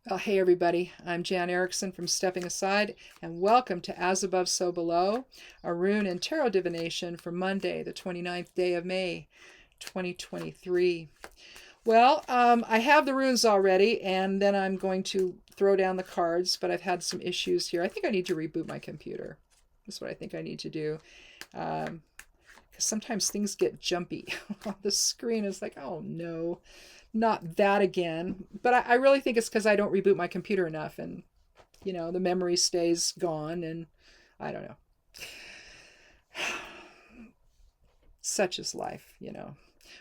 Well, hey everybody, I'm Jan Erickson from Stepping Aside, and welcome to As Above, So Below, a rune and tarot divination for Monday, the 29th day of May, 2023. Well, I have the runes already, and then I'm going to throw down the cards, but I've had some issues here. I think I need to reboot my computer. That's what I think I need to do. Because sometimes things get jumpy on the screen. It's like, oh no, not that again. But I really think it's because I don't reboot my computer enough, and the memory stays gone, and I don't know. Such is life.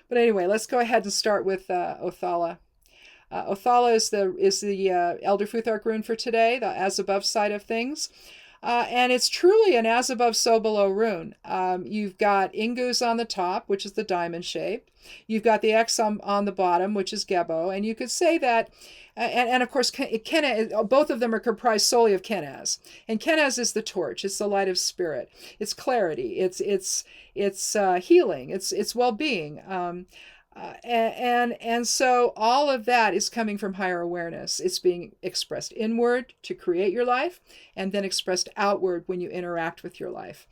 But anyway, let's go ahead and start with Othala. Othala is the Elder Futhark rune for today, the as above side of things. And it's truly an as above, so below rune. You've got Ingus on the top, which is the diamond shape. You've got the X on the bottom, which is Gebo. And you could say that, and of course, both of them are comprised solely of Kenaz. And Kenaz is the torch. It's the light of spirit. It's clarity. It's healing. It's well-being. And so all of that is coming from higher awareness. It's being expressed inward to create your life, and then expressed outward when you interact with your life.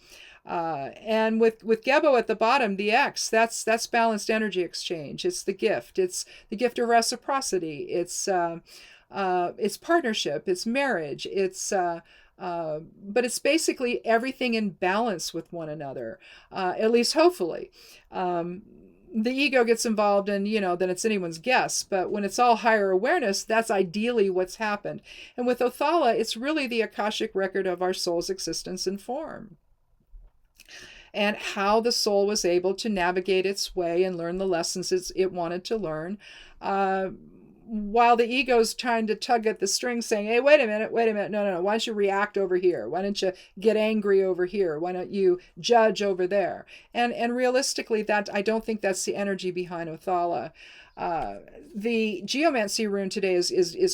And with Gebo at the bottom, the X, that's balanced energy exchange. It's the gift. It's the gift of reciprocity. It's partnership. It's marriage. But it's basically everything in balance with one another, at least hopefully. The ego gets involved, and then it's anyone's guess. But when it's all higher awareness, that's ideally what's happened. And with Othala, it's really the Akashic record of our soul's existence and form, and how the soul was able to navigate its way and learn the lessons it wanted to learn, while the ego's trying to tug at the string, saying, hey, wait a minute, no, why don't you react over here? Why don't you get angry over here? Why don't you judge over there? And realistically, that I don't think that's the energy behind Othala. The Geomancy rune today is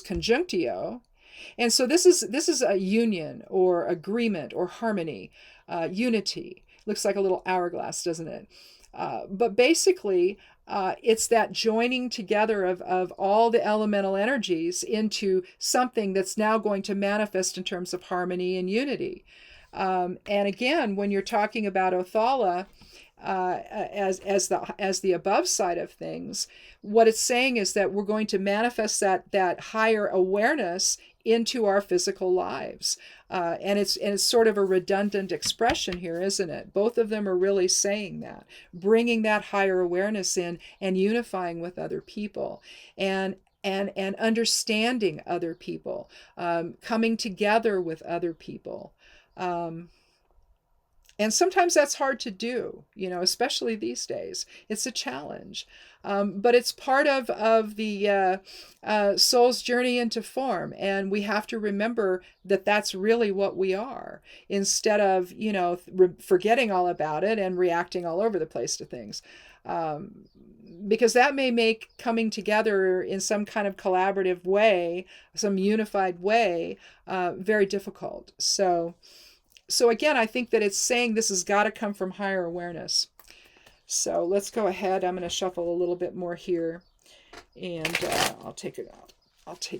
conjunctio. And so this is a union or agreement or harmony, unity. Looks like a little hourglass, doesn't it? But basically, it's that joining together of all the elemental energies into something that's now going to manifest in terms of harmony and unity. And again, when you're talking about Othala as the above side of things, what it's saying is that we're going to manifest that higher awareness into our physical lives. And it's sort of a redundant expression here, isn't it? Both of them are really saying that, bringing that higher awareness in and unifying with other people, and understanding other people, coming together with other people. And sometimes that's hard to do, especially these days. It's a challenge. But it's part of the soul's journey into form. And we have to remember that that's really what we are, instead of, forgetting all about it and reacting all over the place to things. Because that may make coming together in some kind of collaborative way, some unified way, very difficult. So again, I think that it's saying this has got to come from higher awareness. So let's go ahead. I'm going to shuffle a little bit more here, and I'll take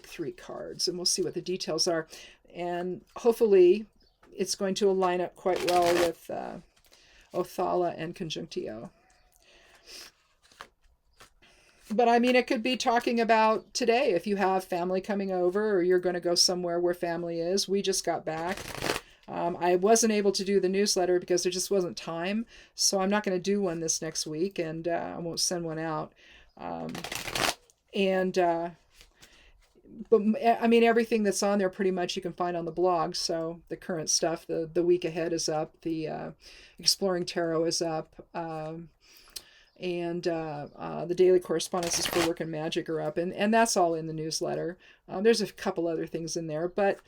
3 cards, and we'll see what the details are. And hopefully it's going to line up quite well with Othala and Conjunctio. But I mean, it could be talking about today, if you have family coming over, or you're going to go somewhere where family is. We just got back. I wasn't able to do the newsletter because there just wasn't time, so I'm not going to do one this next week, and I won't send one out. But I mean, everything that's on there pretty much you can find on the blog. So the current stuff, the week ahead is up, the Exploring Tarot is up, and the daily correspondences for work and magic are up, and that's all in the newsletter. There's a couple other things in there, but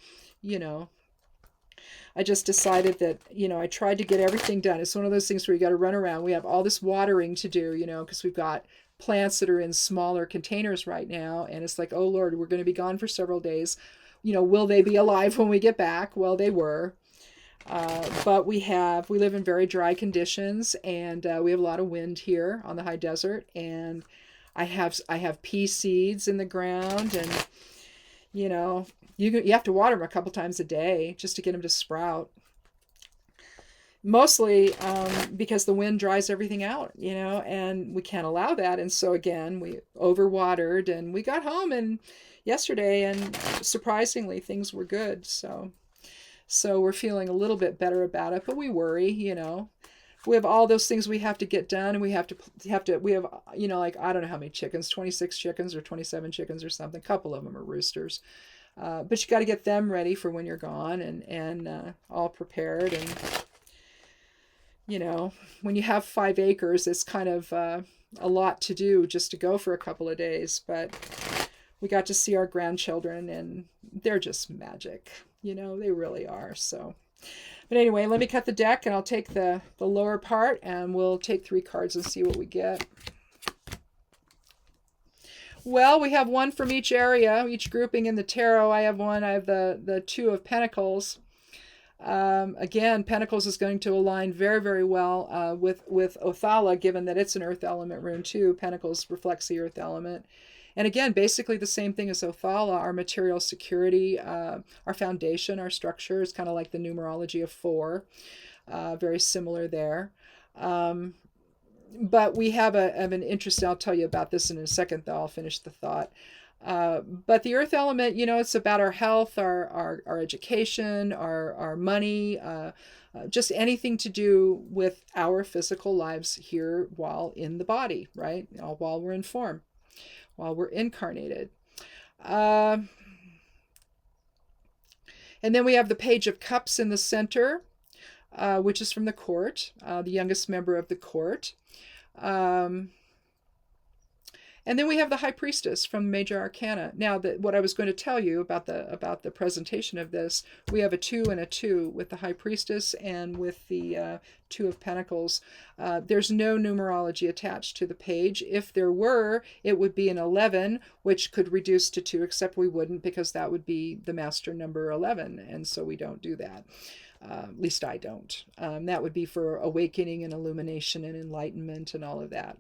I just decided that, I tried to get everything done. It's one of those things where you got to run around. We have all this watering to do, because we've got plants that are in smaller containers right now. And it's like, oh Lord, we're going to be gone for several days. Will they be alive when we get back? Well, they were. But we live in very dry conditions, and we have a lot of wind here on the high desert. And I have pea seeds in the ground, and you know, you have to water them a couple times a day just to get them to sprout. Mostly because the wind dries everything out, you know, and we can't allow that. And so again, we overwatered, and we got home and yesterday, and surprisingly things were good. So we're feeling a little bit better about it, but we worry, you know. We have all those things we have to get done, and we have we have, you know, like, I don't know how many chickens, 26 chickens or 27 chickens or something. A couple of them are roosters. But you got to get them ready for when you're gone, and all prepared. And you know, when you have 5 acres, it's kind of a lot to do just to go for a couple of days. But we got to see our grandchildren, and they're just magic. You know, they really are. So, but anyway, let me cut the deck, and I'll take the lower part, and we'll take 3 cards and see what we get. Well, we have one from each area, each grouping in the tarot. I have one. I have the Two of Pentacles. Again, Pentacles is going to align very, very well with Othala, given that it's an earth element rune too. Pentacles reflects the earth element. And again, basically the same thing as Othala, our material security, our foundation, our structure is kind of like the numerology of 4. Very similar there. But we have an interest, I'll tell you about this in a second, though I'll finish the thought. But the earth element, you know, it's about our health, our education, our money, just anything to do with our physical lives here while in the body, right? While we're in form, while we're incarnated. And then we have the Page of Cups in the center, which is from the court, the youngest member of the court. And then we have the High Priestess from Major Arcana. Now, what I was going to tell you about the presentation of this, we have a 2 and a 2 with the High Priestess and with the 2 of Pentacles. There's no numerology attached to the page. If there were, it would be an 11, which could reduce to 2, except we wouldn't, because that would be the master number 11, and so we don't do that. At least I don't. That would be for awakening and illumination and enlightenment and all of that.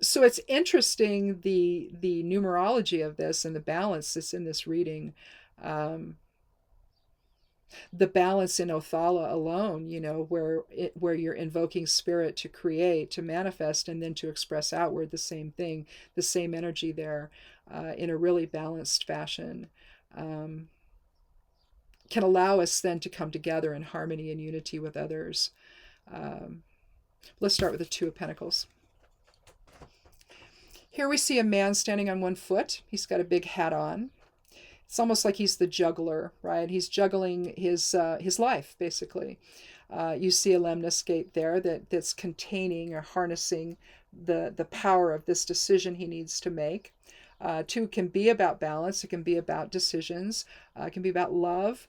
So it's interesting, the numerology of this and the balance that's in this reading. The balance in Othala alone, you know, where you're invoking spirit to create, to manifest, and then to express outward the same thing, the same energy there, in a really balanced fashion, can allow us then to come together in harmony and unity with others. Let's start with the 2 of Pentacles. Here we see a man standing on one foot. He's got a big hat on. It's almost like he's the juggler, right? He's juggling his life, basically. You see a lemniscate there that's containing or harnessing the power of this decision he needs to make. 2 can be about balance. It can be about decisions. It can be about love,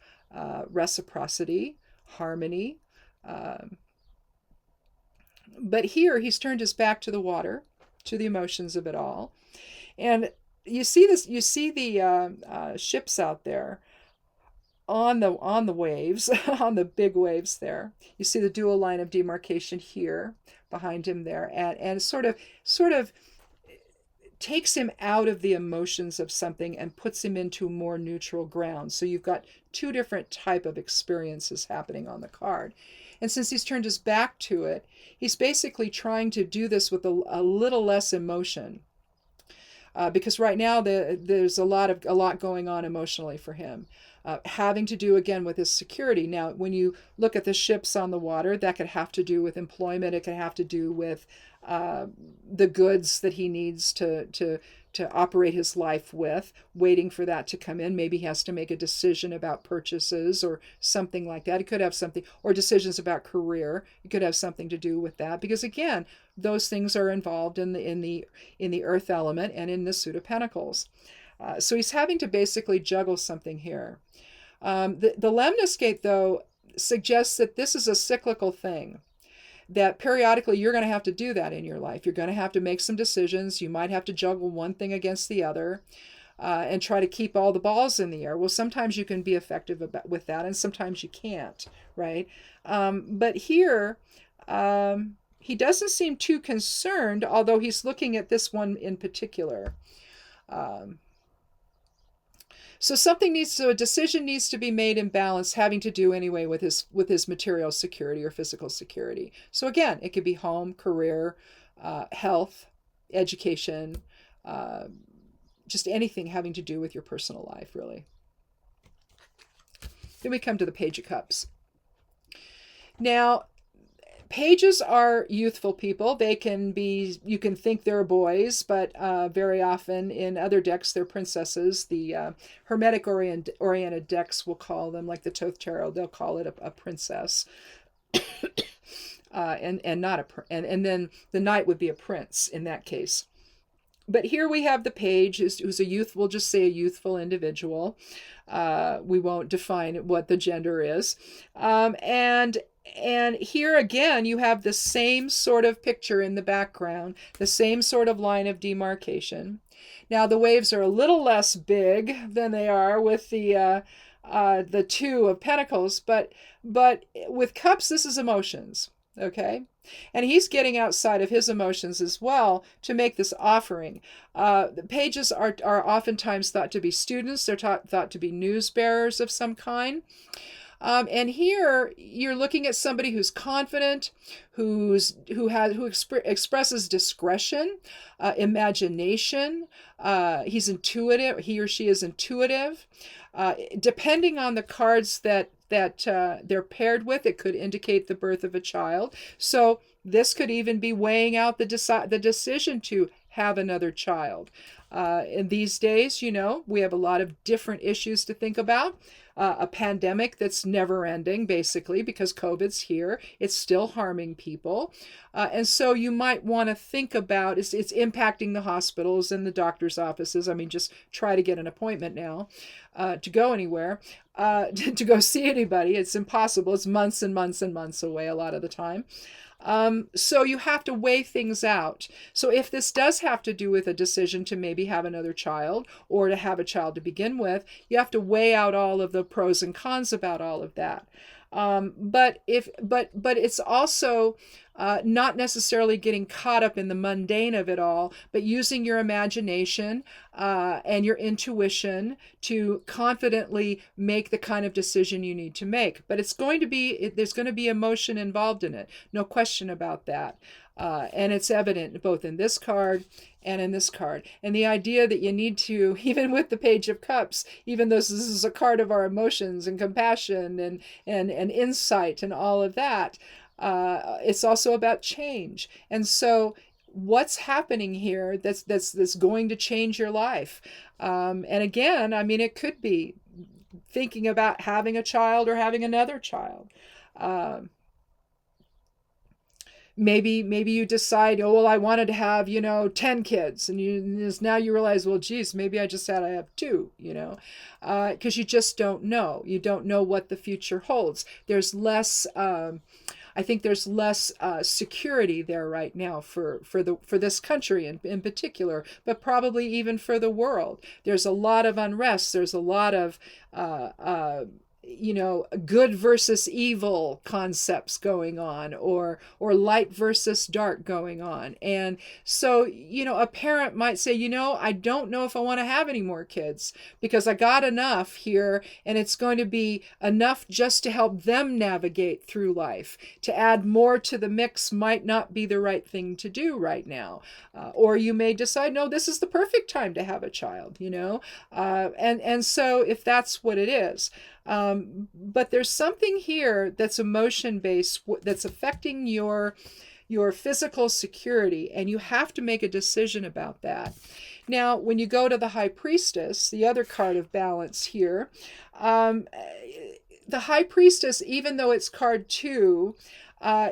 reciprocity, harmony. But here he's turned his back to the water, to the emotions of it all. And you see the ships out there on the waves, on the big waves there. You see the dual line of demarcation here behind him there, and sort of takes him out of the emotions of something and puts him into more neutral ground. So you've got 2 different type of experiences happening on the card. And since he's turned his back to it, he's basically trying to do this with a little less emotion. Because right now there's a lot going on emotionally for him. Having to do, again, with his security. Now, when you look at the ships on the water, that could have to do with employment. It could have to do with the goods that he needs to operate his life with, waiting for that to come in. Maybe he has to make a decision about purchases or something like that. It could have something, or decisions about career. It could have something to do with that, because again, those things are involved in the earth element and in the Suit of Pentacles. So he's having to basically juggle something here. The lemniscate, though, suggests that this is a cyclical thing, that periodically you're going to have to do that in your life. You're going to have to make some decisions. You might have to juggle one thing against the other, and try to keep all the balls in the air. Well, sometimes you can be effective with that, and sometimes you can't, right? But here, he doesn't seem too concerned, although he's looking at this one in particular. So a decision needs to be made in balance, having to do anyway with his material security or physical security. So again, it could be home, career, health, education, uh, just anything having to do with your personal life, really. Then we come to the Page of Cups. Now, pages are youthful people. They can be, you can think they're boys, but very often in other decks, they're princesses. The Hermetic oriented decks will call them, like the Thoth Tarot, they'll call it a princess. And not a, and then the knight would be a prince in that case. But here we have the page, who's a youth, we'll just say a youthful individual. We won't define what the gender is. And here again, you have the same sort of picture in the background, the same sort of line of demarcation. Now the waves are a little less big than they are with the Two of Pentacles, but with Cups, this is emotions, okay? And he's getting outside of his emotions as well to make this offering. The pages are oftentimes thought to be students. They're thought to be news bearers of some kind. And here you're looking at somebody who's confident, who expresses discretion, imagination. He's intuitive. He or she is intuitive. Depending on the cards that they're paired with, it could indicate the birth of a child. So this could even be weighing out the decision to have another child. In these days, we have a lot of different issues to think about. A pandemic that's never ending, basically, because COVID's here. It's still harming people. And so you might want to think about, it's impacting the hospitals and the doctor's offices. I mean, just try to get an appointment now to go anywhere, to go see anybody. It's impossible. It's months and months and months away a lot of the time. So you have to weigh things out. So if this does have to do with a decision to maybe have another child or to have a child to begin with, you have to weigh out all of the pros and cons about all of that. But it's also not necessarily getting caught up in the mundane of it all, but using your imagination and your intuition to confidently make the kind of decision you need to make. But there's going to be emotion involved in it, no question about that. And it's evident both in this card and in this card. And the idea that you need to, even with the Page of Cups, even though this is a card of our emotions and compassion and insight and all of that, it's also about change. And so what's happening here that's going to change your life? And again, I mean, it could be thinking about having a child or having another child. Maybe you decide, oh, well, I wanted to have, 10 kids. And now you realize, well, geez, maybe I just had to have 2, because you just don't know. You don't know what the future holds. There's less, I think there's less security there right now for this country in particular, but probably even for the world. There's a lot of unrest. There's a lot of good versus evil concepts going on, or light versus dark going on. And so, a parent might say, I don't know if I want to have any more kids because I got enough here, and it's going to be enough just to help them navigate through life. To add more to the mix might not be the right thing to do right now. Or you may decide, no, this is the perfect time to have a child, and so if that's what it is. But there's something here that's emotion-based that's affecting your physical security, and you have to make a decision about that. Now, when you go to the High Priestess, the other card of balance here, the High Priestess, even though it's card 2,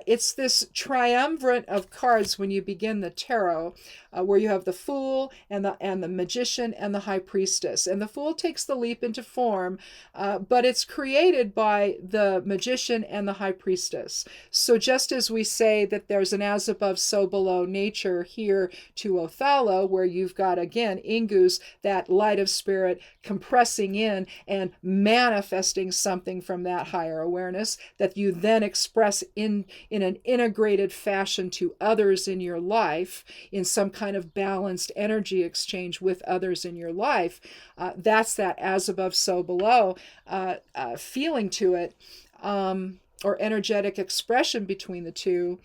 it's this triumvirate of cards when you begin the tarot, where you have the Fool and the Magician and the High Priestess. And the Fool takes the leap into form, but it's created by the Magician and the High Priestess. So just as we say that there's an as above, so below nature here to Othello, where you've got, again, Ingus, that light of spirit, compressing in and manifesting something from that higher awareness that you then express in in an integrated fashion to others in your life, in some kind of balanced energy exchange with others in your life, that's that as above, so below feeling to it, or energetic expression between the two.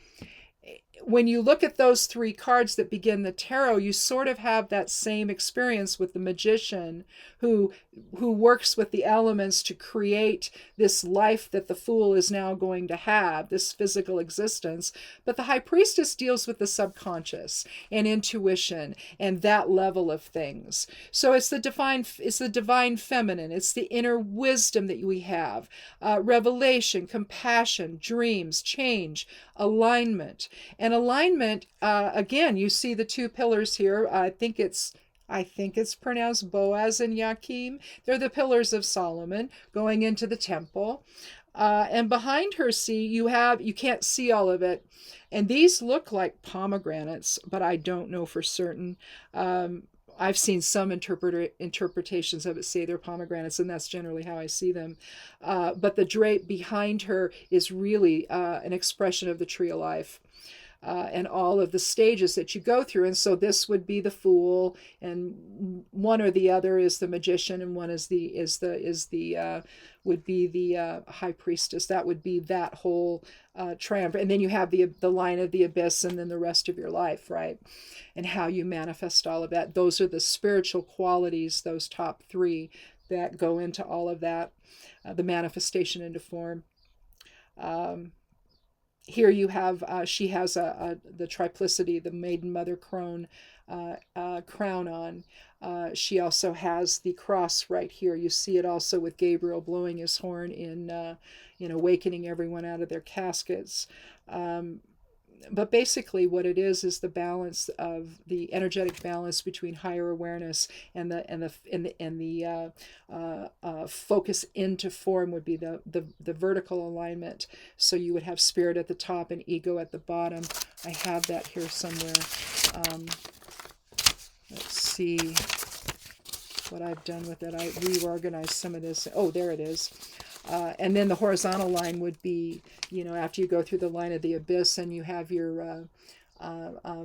When you look at those three cards that begin the tarot, you sort of have that same experience with the magician who works with the elements to create this life that the fool is now going to have, this physical existence. But the high priestess deals with the subconscious and intuition and that level of things. So it's the divine feminine. It's the inner wisdom that we have, revelation, compassion, dreams, change, alignment. And alignment, again, you see the two pillars here. I think it's pronounced Boaz and Yakim. They're the pillars of Solomon going into the temple. And behind her, you can't see all of it. And these look like pomegranates, but I don't know for certain. I've seen some interpretations of it say they're pomegranates, and that's generally how I see them. But the drape behind her is really an expression of the tree of life. And all of the stages that you go through. And so this would be the fool, and one or the other is the magician, and one would be the high priestess. That would be that whole triumph. And then you have the line of the abyss, and then the rest of your life, right? And how you manifest all of that. Those are the spiritual qualities, those top three that go into all of that, the manifestation into form. Here you have, she has the triplicity, the maiden mother crown on. She also has the cross right here. You see it also with Gabriel blowing his horn in awakening everyone out of their caskets. But basically what it is the balance of the energetic balance between higher awareness and the focus into form would be the vertical alignment. So you would have spirit at the top and ego at the bottom. I have that here somewhere. Let's see what I've done with it. I reorganized some of this. Oh, there it is. And then the horizontal line would be, after you go through the line of the abyss and you have your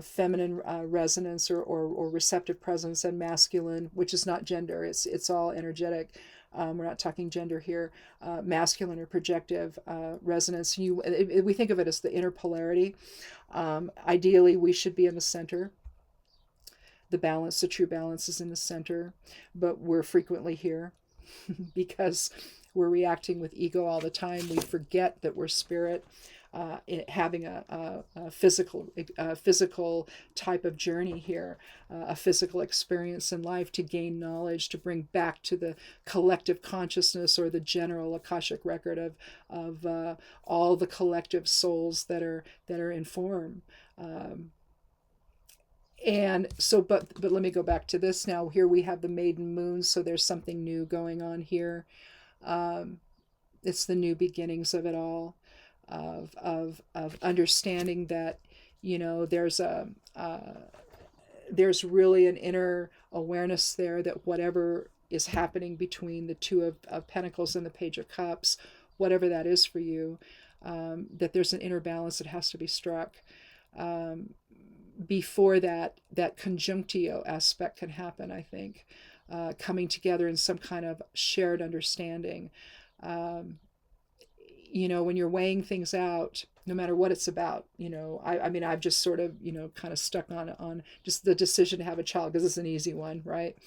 feminine resonance or receptive presence, and masculine, which is not gender, it's all energetic. We're not talking gender here. Masculine or projective resonance. We think of it as the inner polarity. Ideally, we should be in the center. The true balance is in the center, but we're frequently here because we're reacting with ego all the time. We forget that we're spirit, having a physical type of journey here, a physical experience in life to gain knowledge, to bring back to the collective consciousness or the general Akashic record of all the collective souls that are in form. And so, but let me go back to this now. Here we have the maiden moon, so there's something new going on here. It's the new beginnings of it all, of understanding that, there's really an inner awareness there that whatever is happening between the two of Pentacles and the Page of Cups, whatever that is for you, that there's an inner balance that has to be struck. Before that conjunctio aspect can happen, I think, coming together in some kind of shared understanding. When you're weighing things out, no matter what it's about, I've just sort of, kind of stuck on just the decision to have a child because it's an easy one, right?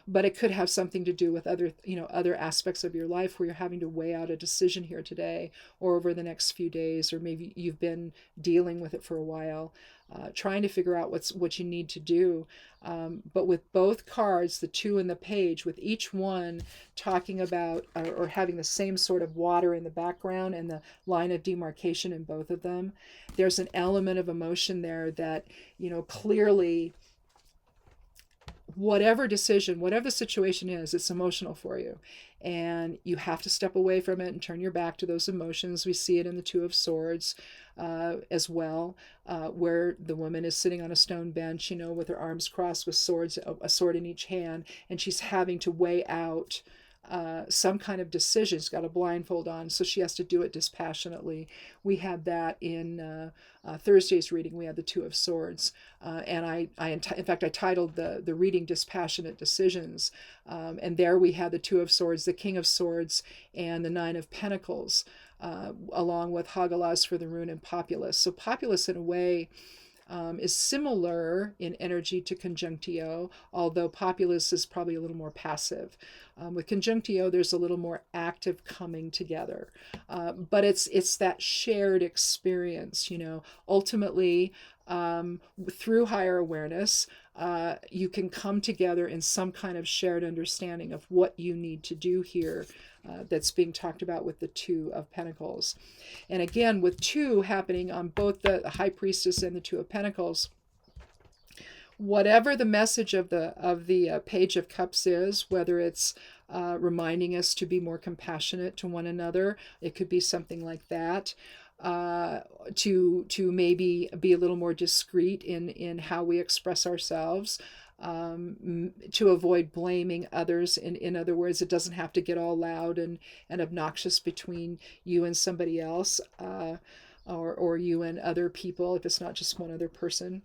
But it could have something to do with other aspects of your life where you're having to weigh out a decision here today or over the next few days, or maybe you've been dealing with it for a while, trying to figure out what you need to do. But with both cards, the two and the page, with each one talking about or having the same sort of water in the background and the line of demarcation in both of them, there's an element of emotion there that, clearly, whatever the situation is, it's emotional for you. And you have to step away from it and turn your back to those emotions. We see it in the Two of Swords as well, where the woman is sitting on a stone bench, with her arms crossed with swords, a sword in each hand, and she's having to weigh out some kind of decision. She's got a blindfold on, so she has to do it dispassionately. We had that in Thursday's reading. We had the Two of Swords, and in fact, I titled the reading "Dispassionate Decisions," and there we had the Two of Swords, the King of Swords, and the Nine of Pentacles, along with Hagalaz for the rune and Populus. So Populus, in a way, is similar in energy to Conjunctio, although Populus is probably a little more passive. With Conjunctio, there's a little more active coming together. But it's that shared experience, ultimately, through higher awareness, you can come together in some kind of shared understanding of what you need to do here. That's being talked about with the Two of Pentacles. And again, with two happening on both the High Priestess and the Two of Pentacles, whatever the message of the Page of Cups is, whether it's reminding us to be more compassionate to one another, it could be something like that. To maybe be a little more discreet in how we express ourselves, to avoid blaming others. In other words, it doesn't have to get all loud and obnoxious between you and somebody else, or you and other people, if it's not just one other person.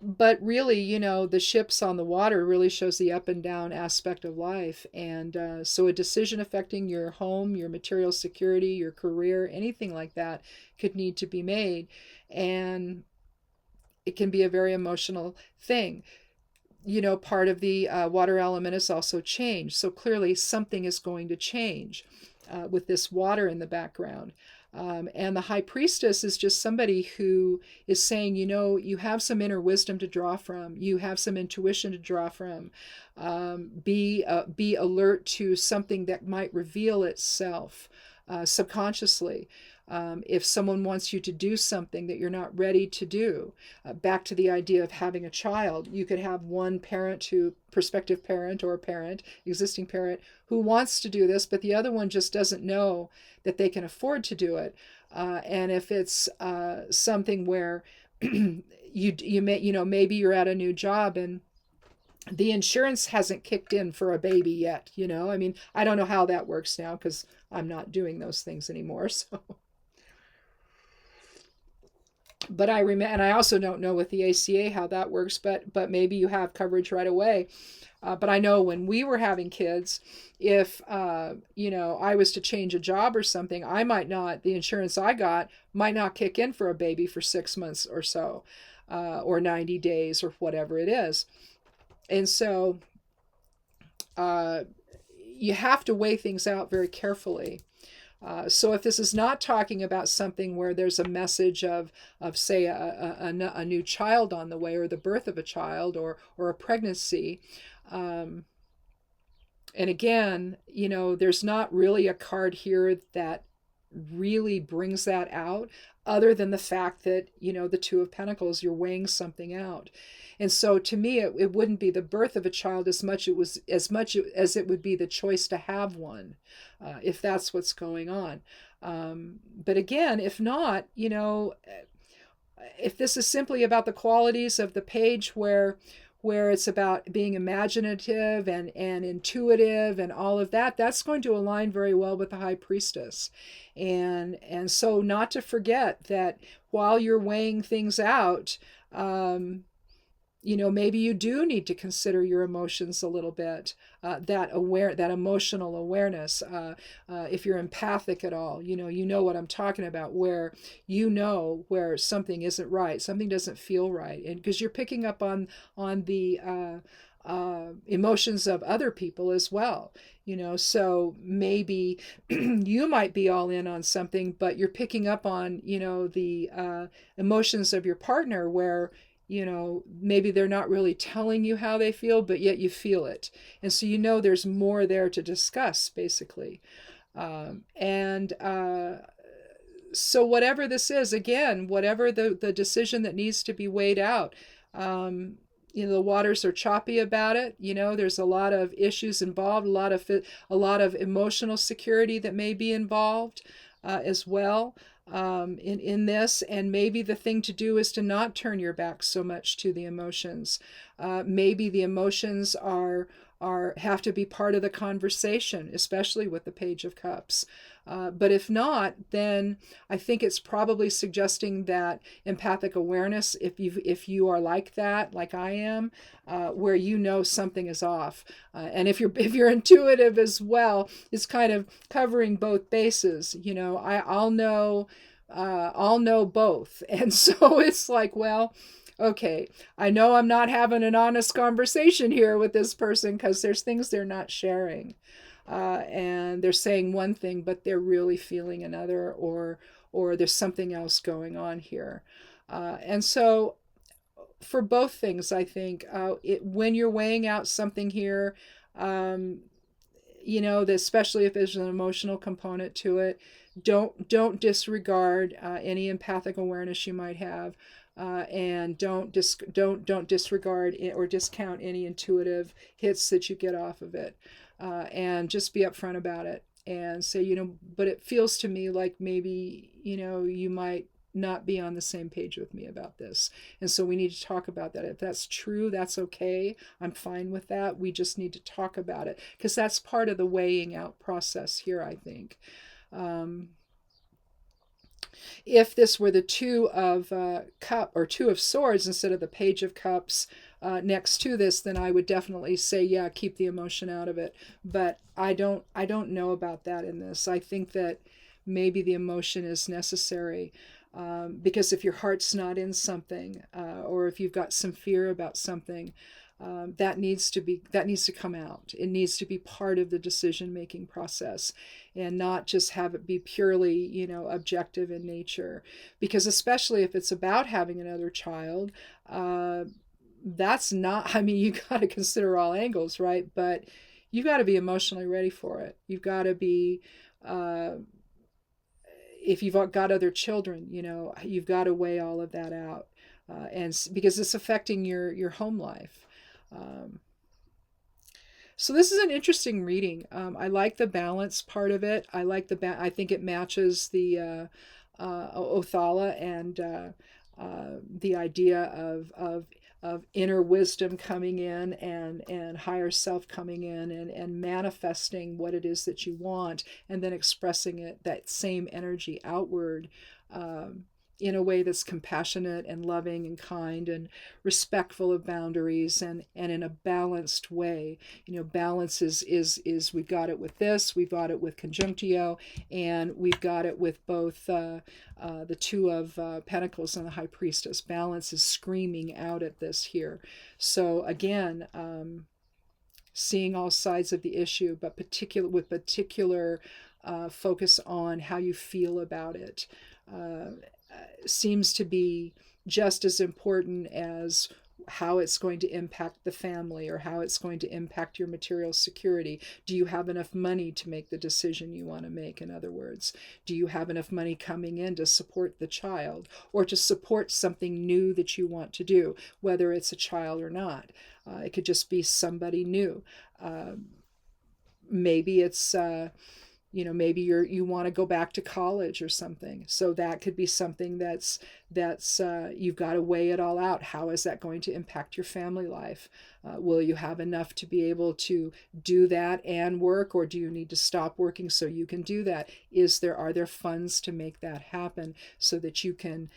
But really, the ships on the water really shows the up and down aspect of life. And so a decision affecting your home, your material security, your career, anything like that could need to be made. And it can be a very emotional thing. Part of the water element is also change. So clearly something is going to change with this water in the background. And the High Priestess is just somebody who is saying, you have some inner wisdom to draw from. You have some intuition to draw from. Be alert to something that might reveal itself subconsciously. If someone wants you to do something that you're not ready to do, back to the idea of having a child, you could have one prospective parent or parent, existing parent, who wants to do this, but the other one just doesn't know that they can afford to do it. And if it's something where you may, maybe you're at a new job and the insurance hasn't kicked in for a baby yet, I mean, I don't know how that works now because I'm not doing those things anymore. So. But and I also don't know with the ACA how that works, but maybe you have coverage right away. But I know when we were having kids, if I was to change a job or something, the insurance I got might not kick in for a baby for 6 months or so, or 90 days or whatever it is. And so you have to weigh things out very carefully. So if this is not talking about something where there's a message of say, a new child on the way, or the birth of a child, or a pregnancy, and again, there's not really a card here that really brings that out, other than the fact that, the Two of Pentacles, you're weighing something out. And so to me, it wouldn't be the birth of a child as much as it would be the choice to have one, if that's what's going on. But again, if not, if this is simply about the qualities of the page where it's about being imaginative and intuitive and all of that, that's going to align very well with the High Priestess. And so not to forget that while you're weighing things out, maybe you do need to consider your emotions a little bit, that emotional awareness. If you're empathic at all, you know what I'm talking about, where where something isn't right, something doesn't feel right, and because you're picking up on the emotions of other people as well. So maybe you might be all in on something, but you're picking up on the emotions of your partner, where maybe they're not really telling you how they feel, but yet you feel it. And so there's more there to discuss, basically. So whatever this is, again, whatever the decision that needs to be weighed out, the waters are choppy about it. There's a lot of issues involved, a lot of emotional security that may be involved as well. in this, and maybe the thing to do is to not turn your back so much to the emotions. Maybe the emotions are have to be part of the conversation, especially with the Page of Cups. But if not, then I think it's probably suggesting that empathic awareness, if you are like that, like I am, where you know something is off, and if you're intuitive as well, it's kind of covering both bases. I'll know both, and so it's like, well, okay, I know I'm not having an honest conversation here with this person because there's things they're not sharing, and they're saying one thing but they're really feeling another, or there's something else going on here, and so for both things, I think when you're weighing out something here, um, especially if there's an emotional component to it, don't disregard any empathic awareness you might have, and don't disregard or discount any intuitive hits that you get off of it, and just be upfront about it and say, but it feels to me like maybe you might not be on the same page with me about this, and so we need to talk about that. If that's true, that's okay. I'm fine with that. We just need to talk about it because that's part of the weighing out process here, I think. um, if this were the two of cup or two of swords instead of the Page of Cups next to this, then I would definitely say, yeah, keep the emotion out of it. But I don't know about that in this. I think that maybe the emotion is necessary, because if your heart's not in something, or if you've got some fear about something, that needs to come out. It needs to be part of the decision making process, and not just have it be purely objective in nature. Because especially if it's about having another child, that's not. I mean, you got to consider all angles, right? But you got to be emotionally ready for it. You've got to be. If you've got other children, you've got to weigh all of that out, and because it's affecting your home life. Um, so this is an interesting reading. I like the balance part of it. I think it matches the Othala, and the idea of inner wisdom coming in, and higher self coming in, and manifesting what it is that you want, and then expressing it, that same energy outward, in a way that's compassionate and loving and kind and respectful of boundaries, and in a balanced way. Balance is we've got it with this, we've got it with conjunctio, and we've got it with both the Two of Pentacles and the High Priestess. Balance is screaming out at this here. So again, seeing all sides of the issue, but particular focus on how you feel about it. Seems to be just as important as how it's going to impact the family, or how it's going to impact your material security. Do you have enough money to make the decision you want to make? In other words, do you have enough money coming in to support the child, or to support something new that you want to do, whether it's a child or not? It could just be somebody new. Maybe it's maybe you want to go back to college or something. So that could be something that's you've got to weigh it all out. How is that going to impact your family life? Will you have enough to be able to do that and work, or do you need to stop working so you can do that? Are there funds to make that happen, so that you can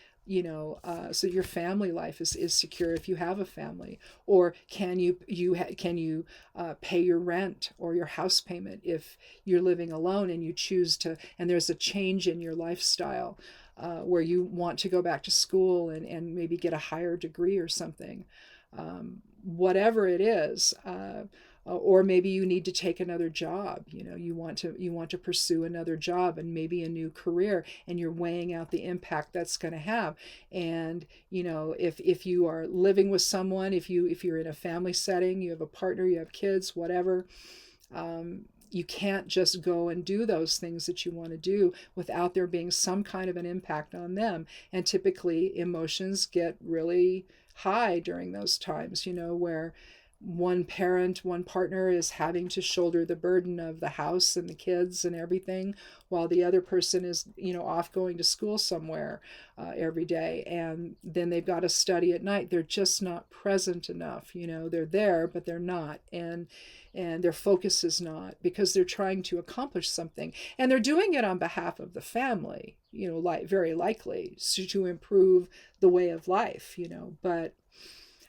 so your family life is secure if you have a family? Or can you pay your rent or your house payment if you're living alone and you choose to, and there's a change in your lifestyle, where you want to go back to school and maybe get a higher degree or something, whatever it is. Or maybe you need to take another job. You want to pursue another job and maybe a new career, and you're weighing out the impact that's going to have. And if you are living with someone, if you're in a family setting, you have a partner, you have kids, whatever, you can't just go and do those things that you want to do without there being some kind of an impact on them. And typically emotions get really high during those times, where one parent, one partner is having to shoulder the burden of the house and the kids and everything, while the other person is, off going to school somewhere every day. And then they've got to study at night. They're just not present enough. They're there, but they're not. And their focus is not, because they're trying to accomplish something. And they're doing it on behalf of the family, very likely to improve the way of life,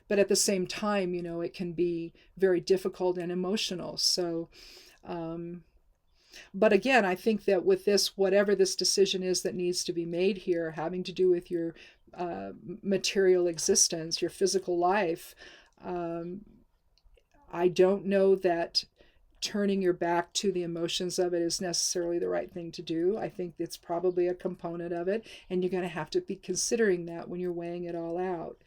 but at the same time, it can be very difficult and emotional. So, but again, I think that with this, whatever this decision is that needs to be made here, having to do with your material existence, your physical life, I don't know that turning your back to the emotions of it is necessarily the right thing to do. I think it's probably a component of it, and you're going to have to be considering that when you're weighing it all out.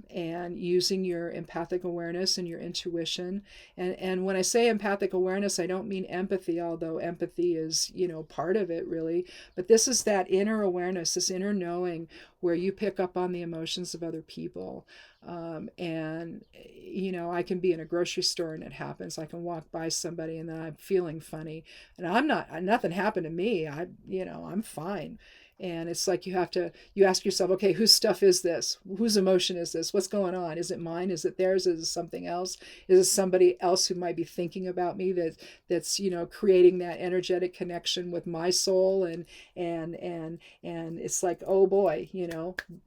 And using your empathic awareness and your intuition. And when I say empathic awareness, I don't mean empathy, although empathy is, part of it really. But this is that inner awareness, this inner knowing where you pick up on the emotions of other people. And, I can be in a grocery store and it happens. I can walk by somebody and then I'm feeling funny. And nothing happened to me. I'm fine. And it's like you ask yourself, okay, whose stuff is this? Whose emotion is this? What's going on? Is it mine? Is it theirs? Is it something else? Is it somebody else who might be thinking about me that's creating that energetic connection with my soul? And it's like, oh boy,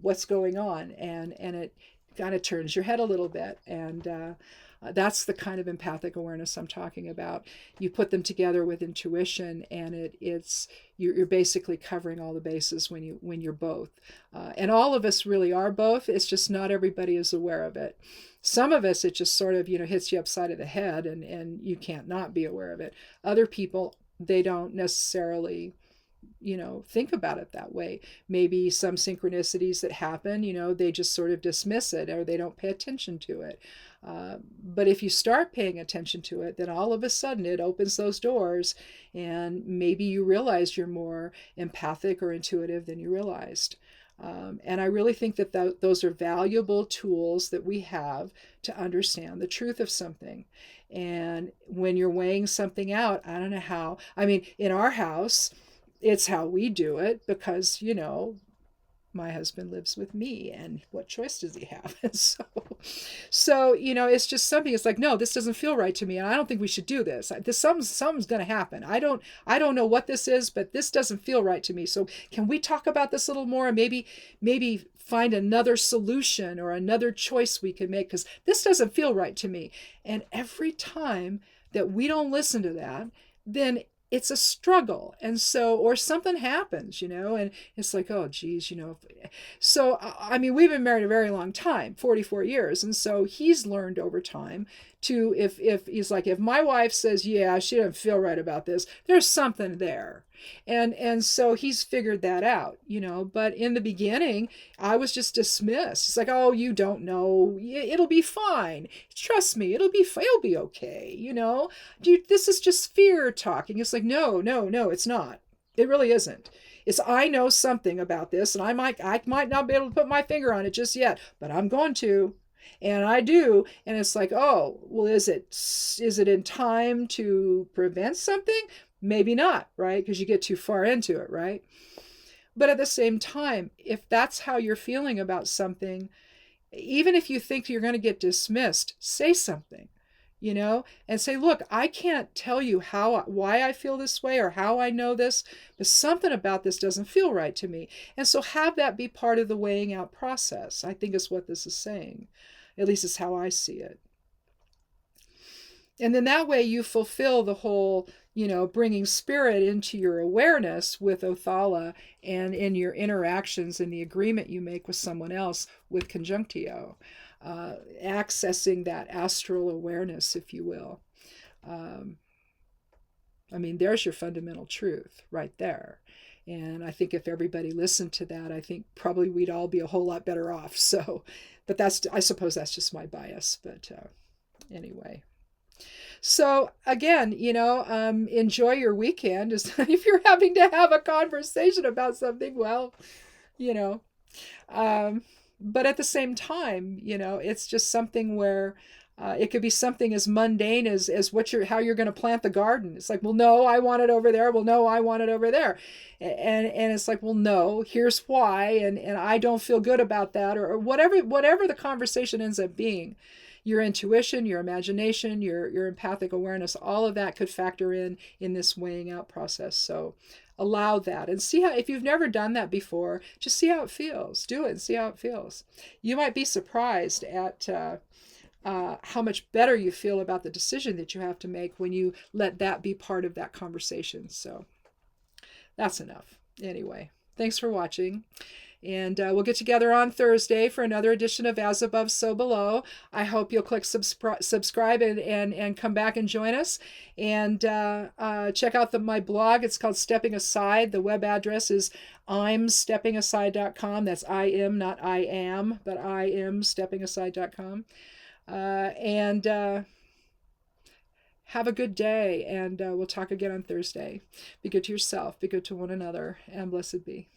what's going on? And it kind of turns your head a little bit. And that's the kind of empathic awareness I'm talking about. You put them together with intuition, and you're basically covering all the bases when you're both. And all of us really are both. It's just not everybody is aware of it. Some of us, it just sort of hits you upside of the head, and you can't not be aware of it. Other people, they don't necessarily think about it that way. Maybe some synchronicities that happen, they just sort of dismiss it, or they don't pay attention to it. But if you start paying attention to it, then all of a sudden it opens those doors, and maybe you realize you're more empathic or intuitive than you realized. And I really think that those are valuable tools that we have to understand the truth of something. And when you're weighing something out, I don't know how. I mean, in our house, it's how we do it, because, my husband lives with me, and what choice does he have? And so it's just something. It's like, no, this doesn't feel right to me, and I don't think we should do this. Something's going to happen. I don't know what this is, but this doesn't feel right to me. So can we talk about this a little more, and maybe find another solution or another choice we can make, because this doesn't feel right to me. And every time that we don't listen to that, then it's a struggle. And so, or something happens, and it's like, oh geez, so I mean, we've been married a very long time, 44 years. And so he's learned over time to, if he's like, if my wife says, yeah, she doesn't feel right about this, there's something there. And so he's figured that out, but in the beginning, I was just dismissed. It's like, oh, you don't know, it'll be fine. Trust me, it'll be okay. This is just fear talking. It's like, no, it's not. It really isn't. It's, I know something about this, and I might not be able to put my finger on it just yet, but I'm going to. And I do. And it's like, oh, well, is it in time to prevent something? Maybe not, right? Because you get too far into it, right? But at the same time, if that's how you're feeling about something, even if you think you're going to get dismissed, say something, and say, look, I can't tell you why I feel this way or how I know this, but something about this doesn't feel right to me. And so have that be part of the weighing out process, I think is what this is saying. At least it's how I see it. And then that way you fulfill the whole, bringing spirit into your awareness with Othala, and in your interactions and the agreement you make with someone else with conjunctio, accessing that astral awareness, if you will. I mean, there's your fundamental truth right there. And I think if everybody listened to that, I think probably we'd all be a whole lot better off. So, but I suppose that's just my bias. But anyway. So again, enjoy your weekend. If you're having to have a conversation about something, well, but at the same time, it's just something where It could be something as mundane as how you're going to plant the garden. It's like, well, no, I want it over there. Well, no, I want it over there. And it's like, well, no, here's why. And I don't feel good about that, or whatever the conversation ends up being. Your intuition, your imagination, your empathic awareness, all of that could factor in this weighing out process. So allow that and see how, if you've never done that before, just see how it feels. Do it and see how it feels. You might be surprised at how much better you feel about the decision that you have to make when you let that be part of that conversation. So that's enough. Anyway, thanks for watching. And we'll get together on Thursday for another edition of As Above, So Below. I hope you'll click subscribe and come back and join us. And check out my blog. It's called Stepping Aside. The web address is imsteppingaside.com. That's I am, not I am, but I am steppingaside.com. And have a good day. And we'll talk again on Thursday. Be good to yourself. Be good to one another. And blessed be.